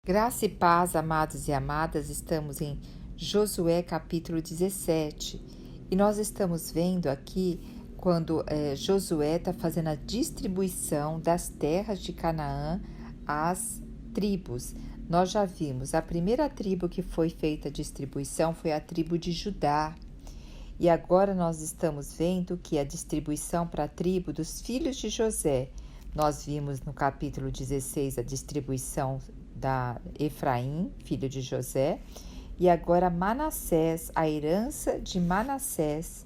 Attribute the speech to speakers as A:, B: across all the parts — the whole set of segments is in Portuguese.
A: Graça e paz, amados e amadas, estamos em Josué capítulo 17 e nós estamos vendo aqui quando Josué está fazendo a distribuição das terras de Canaã às tribos. Nós já vimos, a primeira tribo que foi feita a distribuição foi a tribo de Judá. E agora nós estamos vendo que a distribuição para a tribo dos filhos de José. Nós vimos no capítulo 16 a distribuição da Efraim, filho de José, e agora Manassés, a herança de Manassés.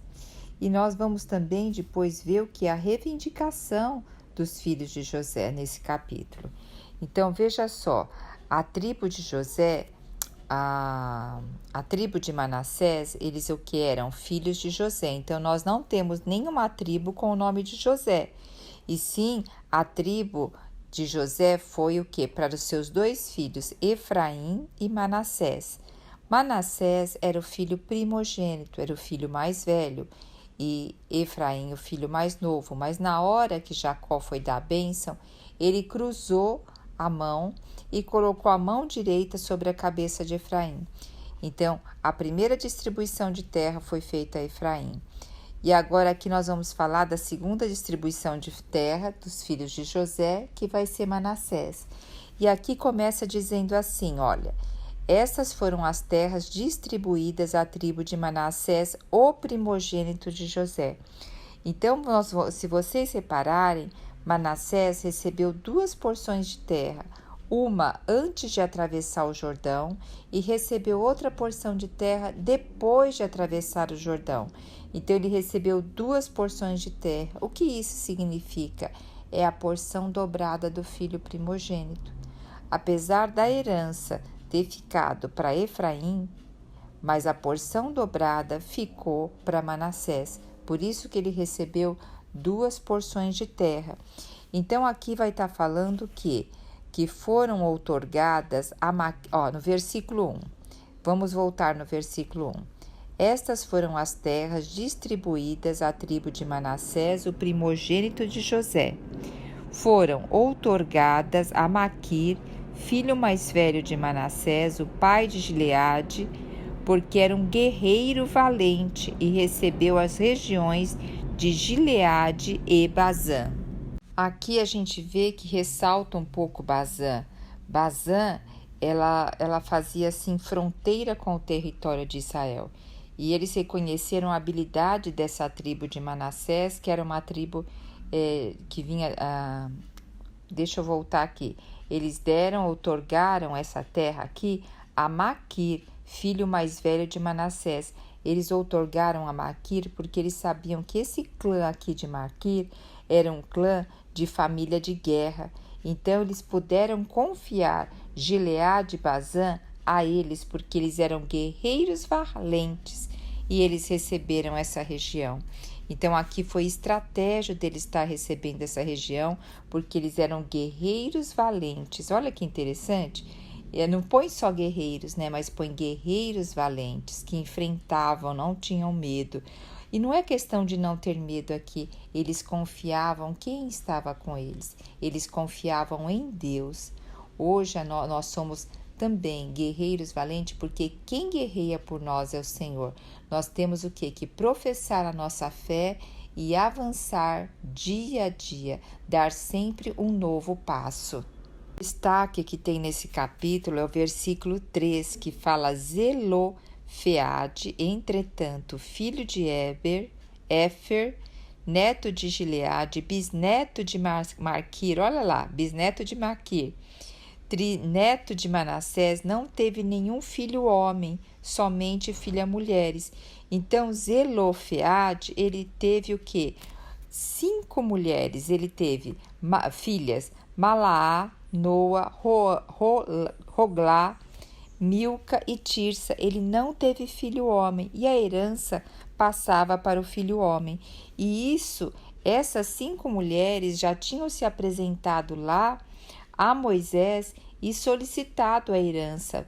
A: E nós vamos também depois ver o que é a reivindicação dos filhos de José nesse capítulo. Então veja só, a tribo de José, a tribo de Manassés, eles o que eram? Filhos de José. Então nós não temos nenhuma tribo com o nome de José, e sim a tribo de José foi o que? Para os seus dois filhos, Efraim e Manassés. Manassés era o filho primogênito, era o filho mais velho, e Efraim o filho mais novo. Mas na hora que Jacó foi dar a bênção, ele cruzou a mão e colocou a mão direita sobre a cabeça de Efraim. Então, a primeira distribuição de terra foi feita a Efraim. E agora aqui nós vamos falar da segunda distribuição de terra dos filhos de José, que vai ser Manassés. E aqui começa dizendo assim, olha, essas foram as terras distribuídas à tribo de Manassés, o primogênito de José. Então, se vocês repararem, Manassés recebeu duas porções de terra, uma antes de atravessar o Jordão e recebeu outra porção de terra depois de atravessar o Jordão. Então, ele recebeu duas porções de terra. O que isso significa? É a porção dobrada do filho primogênito. Apesar da herança ter ficado para Efraim, mas a porção dobrada ficou para Manassés. Por isso que ele recebeu duas porções de terra. Então, aqui vai estar falando que foram outorgadas no versículo 1. Vamos voltar no versículo 1. Estas foram as terras distribuídas à tribo de Manassés, o primogênito de José. Foram outorgadas a Maquir, filho mais velho de Manassés, o pai de Gileade, porque era um guerreiro valente e recebeu as regiões de Gileade e Bazã. Aqui a gente vê que ressalta um pouco Bazã. Bazã, ela fazia assim fronteira com o território de Israel. E eles reconheceram a habilidade dessa tribo de Manassés, que era uma tribo que vinha... deixa eu voltar aqui. Eles outorgaram essa terra aqui a Maquir, filho mais velho de Manassés. Eles outorgaram a Maquir porque eles sabiam que esse clã aqui de Maquir era um clã de família de guerra. Então, eles puderam confiar Gileade e Bazã a eles, porque eles eram guerreiros valentes e eles receberam essa região. Então, aqui foi estratégia deles estar recebendo essa região, porque eles eram guerreiros valentes. Olha que interessante. Não põe só guerreiros, né? Mas põe guerreiros valentes que enfrentavam, não tinham medo. E não é questão de não ter medo aqui, eles confiavam quem estava com eles, eles confiavam em Deus. Hoje nós somos também guerreiros valentes, porque quem guerreia por nós é o Senhor. Nós temos o quê? Que professar a nossa fé e avançar dia a dia, dar sempre um novo passo. O destaque que tem nesse capítulo é o versículo 3, que fala Zelofeade, entretanto, filho de Éfer, neto de Gileade, bisneto de Maquir, olha lá, bisneto de Maquir, neto de Manassés, não teve nenhum filho homem, somente filha mulheres. Então, Zelofeade, ele teve o quê? 5 mulheres, ele teve filhas, Malaá, Noa, Roglá, Milca e Tirsa. Ele não teve filho homem e a herança passava para o filho homem. E essas 5 mulheres já tinham se apresentado lá a Moisés e solicitado a herança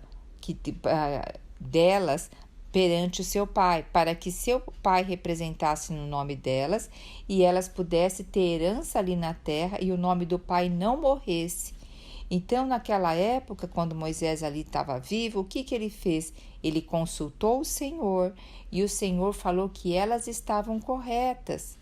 A: delas perante o seu pai, para que seu pai representasse no nome delas e elas pudessem ter herança ali na terra e o nome do pai não morresse. Então, naquela época, quando Moisés ali estava vivo, o que ele fez? Ele consultou o Senhor e o Senhor falou que elas estavam corretas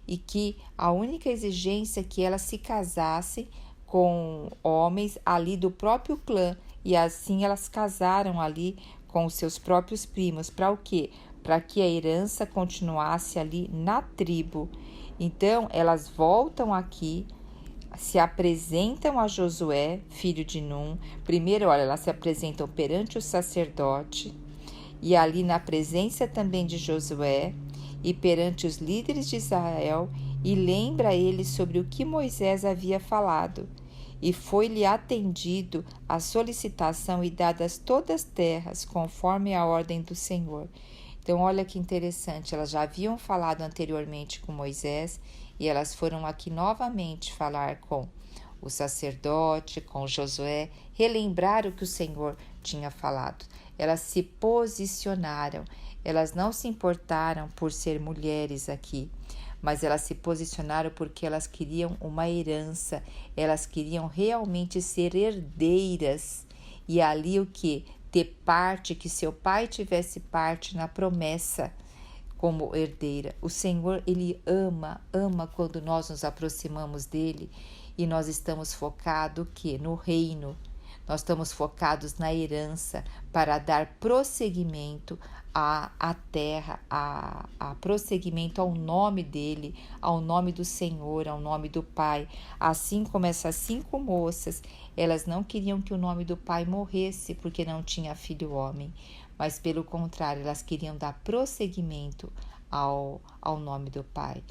A: e que a única exigência é que elas se casassem com homens ali do próprio clã, e assim elas casaram ali com os seus próprios primos. Para o quê? Para que a herança continuasse ali na tribo. Então, elas voltam aqui, se apresentam a Josué, filho de Num. Primeiro, olha, elas se apresentam perante o sacerdote, e ali na presença também de Josué e perante os líderes de Israel, e lembra eles sobre o que Moisés havia falado. E foi-lhe atendido a solicitação e dadas todas as terras, conforme a ordem do Senhor. Então, olha que interessante, elas já haviam falado anteriormente com Moisés, e elas foram aqui novamente falar com o sacerdote, com Josué, relembrar o que o Senhor tinha falado. Elas se posicionaram, elas não se importaram por ser mulheres aqui, mas elas se posicionaram porque elas queriam uma herança, elas queriam realmente ser herdeiras. E ali o que? Ter parte, que seu pai tivesse parte na promessa como herdeira. O Senhor, Ele ama quando nós nos aproximamos dEle e nós estamos focados no reino. Nós estamos focados na herança para dar prosseguimento à terra, a prosseguimento ao nome dele, ao nome do Senhor, ao nome do Pai. Assim como essas 5 moças, elas não queriam que o nome do Pai morresse porque não tinha filho homem, mas pelo contrário, elas queriam dar prosseguimento ao nome do Pai.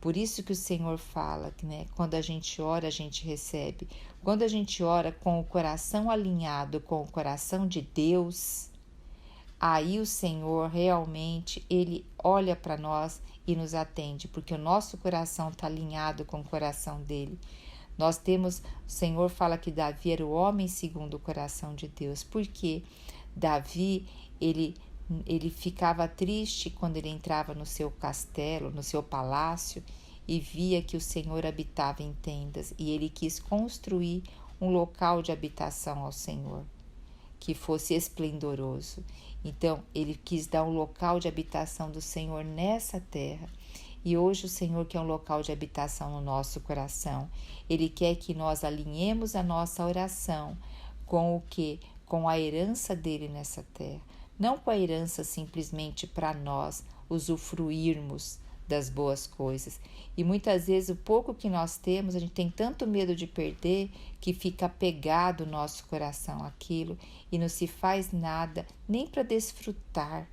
A: Por isso que o Senhor fala, né? Quando a gente ora, a gente recebe. Quando a gente ora com o coração alinhado com o coração de Deus, aí o Senhor realmente, Ele olha para nós e nos atende, porque o nosso coração está alinhado com o coração dEle. Nós temos, o Senhor fala que Davi era o homem segundo o coração de Deus, porque Davi, ele ficava triste quando ele entrava no seu castelo, no seu palácio, e via que o Senhor habitava em tendas, e ele quis construir um local de habitação ao Senhor, que fosse esplendoroso. Então, ele quis dar um local de habitação do Senhor nessa terra. E hoje o Senhor quer um local de habitação no nosso coração. Ele quer que nós alinhemos a nossa oração com o quê? Com a herança dele nessa terra. Não com a herança simplesmente para nós usufruirmos das boas coisas. E muitas vezes o pouco que nós temos, a gente tem tanto medo de perder que fica apegado o nosso coração àquilo e não se faz nada nem para desfrutar,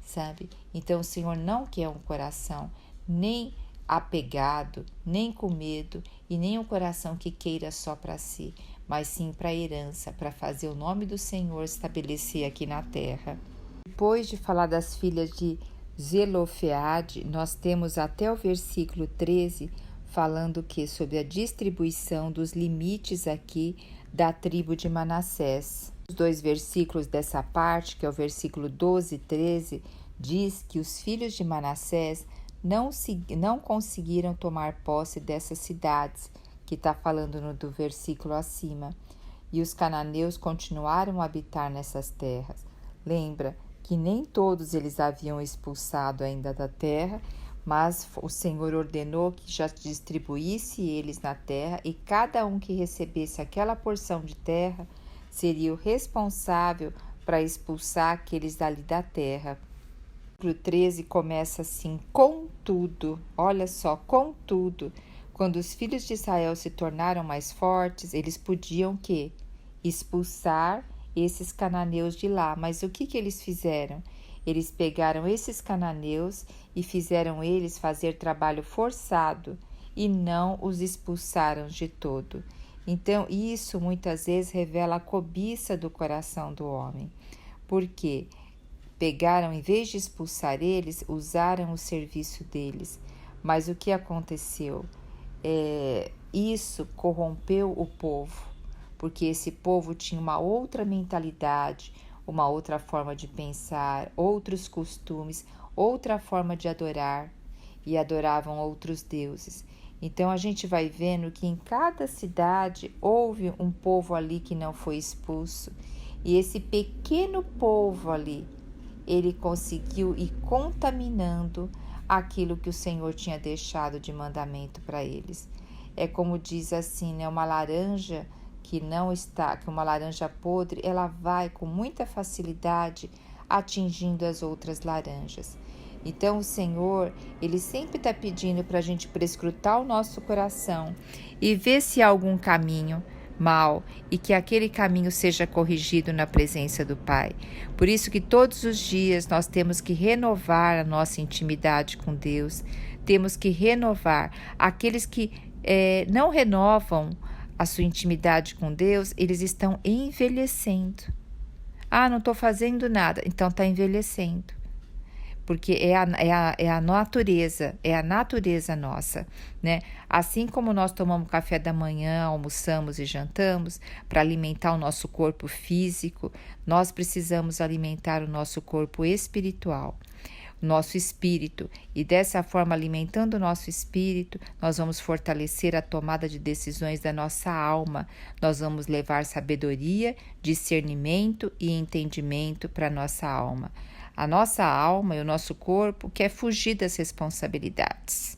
A: sabe? Então o Senhor não quer um coração nem apegado, nem com medo e nem um coração que queira só para si, mas sim para a herança, para fazer o nome do Senhor estabelecer aqui na terra. Depois de falar das filhas de Zelofeade, nós temos até o versículo 13 falando que sobre a distribuição dos limites aqui da tribo de Manassés. Os 2 versículos dessa parte, que é o versículo 12 e 13, diz que os filhos de Manassés não conseguiram tomar posse dessas cidades, que está falando do versículo acima, e os cananeus continuaram a habitar nessas terras. Lembra que nem todos eles haviam expulsado ainda da terra, mas o Senhor ordenou que já distribuísse eles na terra, e cada um que recebesse aquela porção de terra seria o responsável para expulsar aqueles dali da terra. O versículo 13 começa assim: contudo, olha só, contudo, quando os filhos de Israel se tornaram mais fortes, eles podiam que expulsar esses cananeus de lá. Mas o que eles fizeram? Eles pegaram esses cananeus e fizeram eles fazer trabalho forçado e não os expulsaram de todo. Então, isso muitas vezes revela a cobiça do coração do homem. Porque pegaram, em vez de expulsar eles, usaram o serviço deles. Mas o que aconteceu? Isso corrompeu o povo, porque esse povo tinha uma outra mentalidade, uma outra forma de pensar, outros costumes, outra forma de adorar, e adoravam outros deuses. Então a gente vai vendo que em cada cidade houve um povo ali que não foi expulso. E esse pequeno povo ali, ele conseguiu ir contaminando aquilo que o Senhor tinha deixado de mandamento para eles. É como diz assim, né? Uma laranja que uma laranja podre, ela vai com muita facilidade atingindo as outras laranjas. Então o Senhor, Ele sempre está pedindo para a gente prescrutar o nosso coração e ver se há algum caminho mal e que aquele caminho seja corrigido na presença do Pai. Por isso que todos os dias nós temos que renovar a nossa intimidade com Deus, temos que renovar. Aqueles que não renovam a sua intimidade com Deus, eles estão envelhecendo. Ah, não estou fazendo nada, então está envelhecendo. Porque é a natureza nossa, né? Assim como nós tomamos café da manhã, almoçamos e jantamos para alimentar o nosso corpo físico, nós precisamos alimentar o nosso corpo espiritual, o nosso espírito. E dessa forma, alimentando o nosso espírito, nós vamos fortalecer a tomada de decisões da nossa alma. Nós vamos levar sabedoria, discernimento e entendimento para a nossa alma. A nossa alma e o nosso corpo quer fugir das responsabilidades,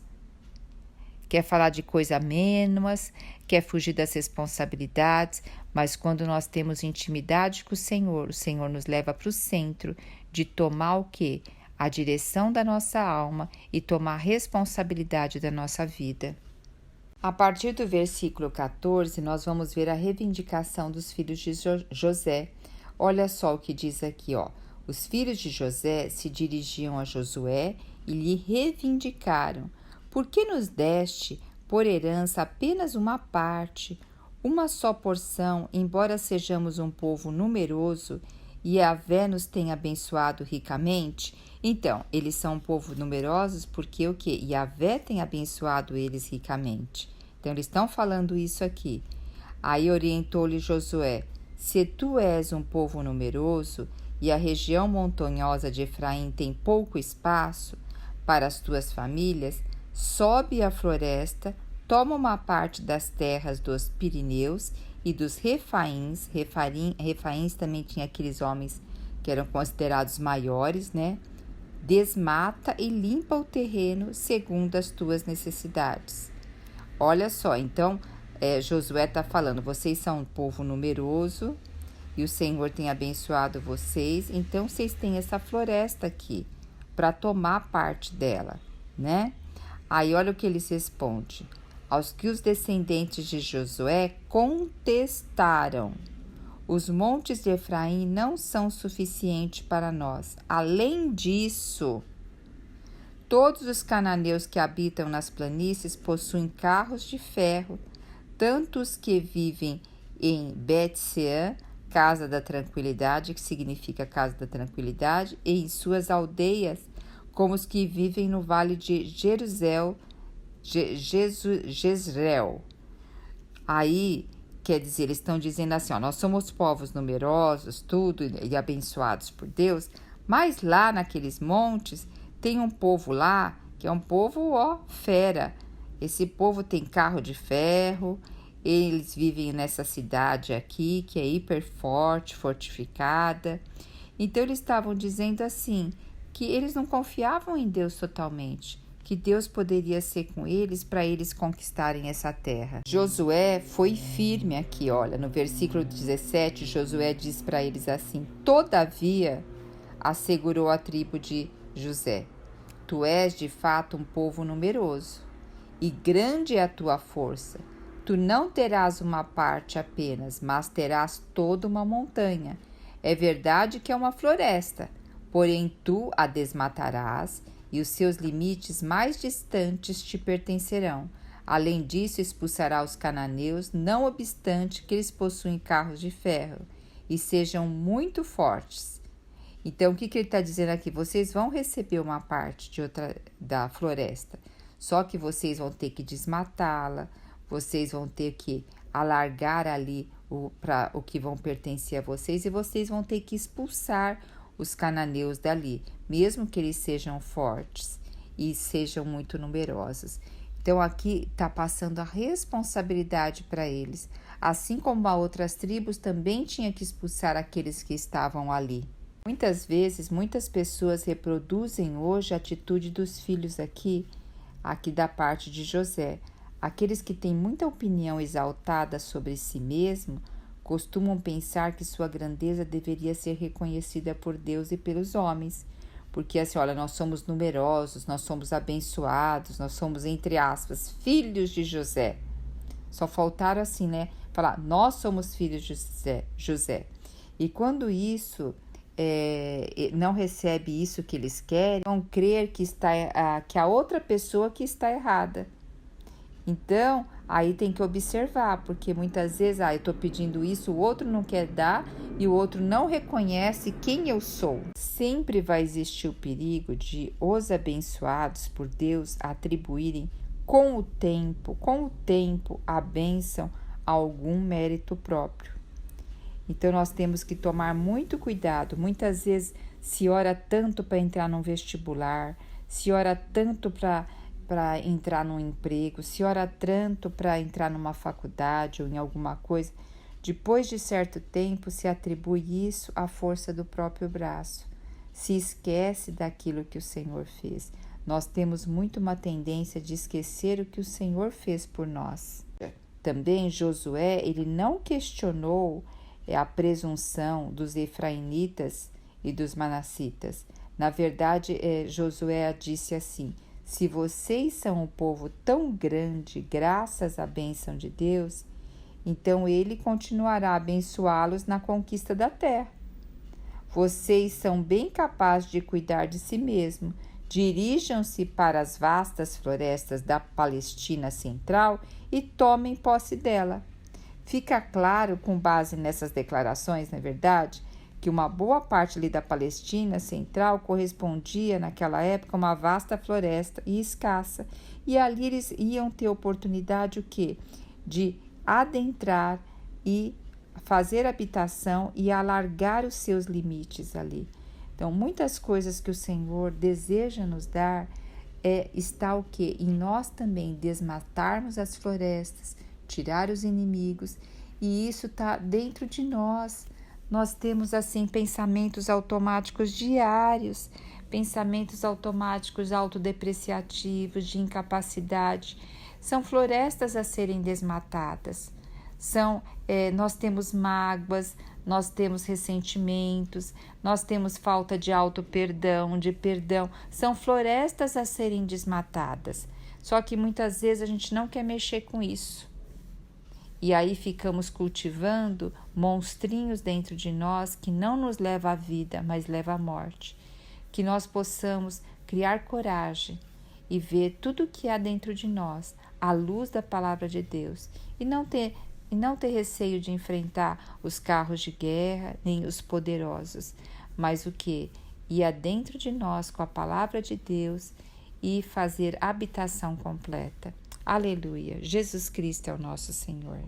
A: quer falar de coisa menos, quer fugir das responsabilidades, mas quando nós temos intimidade com o Senhor nos leva para o centro de tomar o quê? A direção da nossa alma e tomar a responsabilidade da nossa vida. A partir do versículo 14, nós vamos ver a reivindicação dos filhos de José. Olha só o que diz aqui, ó. Os filhos de José se dirigiam a Josué e lhe reivindicaram: por que nos deste por herança apenas uma parte, uma só porção, embora sejamos um povo numeroso e Yahvé nos tenha abençoado ricamente? Então, eles são um povo numerosos porque o quê? Yahvé tem abençoado eles ricamente. Então, eles estão falando isso aqui. Aí orientou-lhe Josué: se tu és um povo numeroso e a região montanhosa de Efraim tem pouco espaço para as tuas famílias, sobe à floresta, toma uma parte das terras dos Pirineus e dos Refaíns. Refaíns também tinha aqueles homens que eram considerados maiores, né? Desmata e limpa o terreno segundo as tuas necessidades. Olha só, então Josué está falando, vocês são um povo numeroso e o Senhor tem abençoado vocês, então vocês têm essa floresta aqui para tomar parte dela, né? Aí olha o que eles respondem. Aos que os descendentes de Josué contestaram: os montes de Efraim não são suficientes para nós. Além disso, todos os cananeus que habitam nas planícies possuem carros de ferro, tanto os que vivem em Bet-Sean, Casa da Tranquilidade, que significa Casa da Tranquilidade, e em suas aldeias, como os que vivem no vale de Jezreel. Aí, quer dizer, eles estão dizendo assim, ó, nós somos povos numerosos, tudo, e abençoados por Deus, mas lá naqueles montes, tem um povo lá, que é um povo, ó, fera. Esse povo tem carro de ferro, eles vivem nessa cidade aqui, que é hiper forte, fortificada. Então, eles estavam dizendo assim, que eles não confiavam em Deus totalmente, que Deus poderia ser com eles para eles conquistarem essa terra. Josué foi firme aqui, olha, no versículo 17, Josué diz para eles assim: todavia, assegurou a tribo de José, tu és de fato um povo numeroso, e grande é a tua força. Tu não terás uma parte apenas, mas terás toda uma montanha. É verdade que é uma floresta, porém tu a desmatarás, e os seus limites mais distantes te pertencerão. Além disso, expulsará os cananeus, não obstante que eles possuem carros de ferro e sejam muito fortes. Então, o que ele está dizendo aqui? Vocês vão receber uma parte da floresta, só que vocês vão ter que desmatá-la, vocês vão ter que alargar ali para o que vão pertencer a vocês, e vocês vão ter que expulsar os cananeus dali, mesmo que eles sejam fortes e sejam muito numerosos. Então aqui está passando a responsabilidade para eles. Assim como a outras tribos também tinha que expulsar aqueles que estavam ali. Muitas vezes, muitas pessoas reproduzem hoje a atitude dos filhos aqui da parte de José. Aqueles que têm muita opinião exaltada sobre si mesmo costumam pensar que sua grandeza deveria ser reconhecida por Deus e pelos homens. Porque assim, olha, nós somos numerosos, nós somos abençoados, nós somos, entre aspas, filhos de José. Só faltaram assim, né? Falar, nós somos filhos de José. E quando isso não recebe isso que eles querem, vão crer que a outra pessoa que está errada. Então, aí tem que observar, porque muitas vezes, eu estou pedindo isso, o outro não quer dar e o outro não reconhece quem eu sou. Sempre vai existir o perigo de os abençoados por Deus atribuírem com o tempo, a bênção a algum mérito próprio. Então, nós temos que tomar muito cuidado. Muitas vezes se ora tanto para entrar num vestibular, se ora tanto para entrar num emprego, se ora tanto para entrar numa faculdade ou em alguma coisa. Depois de certo tempo, se atribui isso à força do próprio braço. Se esquece daquilo que o Senhor fez. Nós temos muito uma tendência de esquecer o que o Senhor fez por nós. Também Josué, ele não questionou a presunção dos efraimitas e dos manassitas. Na verdade, Josué disse assim: se vocês são um povo tão grande graças à bênção de Deus, então ele continuará a abençoá-los na conquista da terra. Vocês são bem capazes de cuidar de si mesmos. Dirijam-se para as vastas florestas da Palestina Central e tomem posse dela. Fica claro, com base nessas declarações, na verdade, que uma boa parte ali da Palestina Central correspondia, naquela época, a uma vasta floresta e escassa. E ali eles iam ter oportunidade o quê? De adentrar e fazer habitação e alargar os seus limites ali. Então, muitas coisas que o Senhor deseja nos dar está o quê? Em nós também desmatarmos as florestas, tirar os inimigos, e isso está dentro de nós. Nós temos assim pensamentos automáticos diários, pensamentos automáticos autodepreciativos, de incapacidade. São florestas a serem desmatadas. Nós temos mágoas, nós temos ressentimentos, nós temos falta de auto-perdão, de perdão. São florestas a serem desmatadas. Só que muitas vezes a gente não quer mexer com isso. E aí ficamos cultivando monstrinhos dentro de nós que não nos leva à vida, mas leva à morte. Que nós possamos criar coragem e ver tudo o que há dentro de nós, à luz da palavra de Deus. E não ter receio de enfrentar os carros de guerra, nem os poderosos. Mas o que? Ir dentro de nós com a palavra de Deus e fazer habitação completa. Aleluia! Jesus Cristo é o nosso Senhor.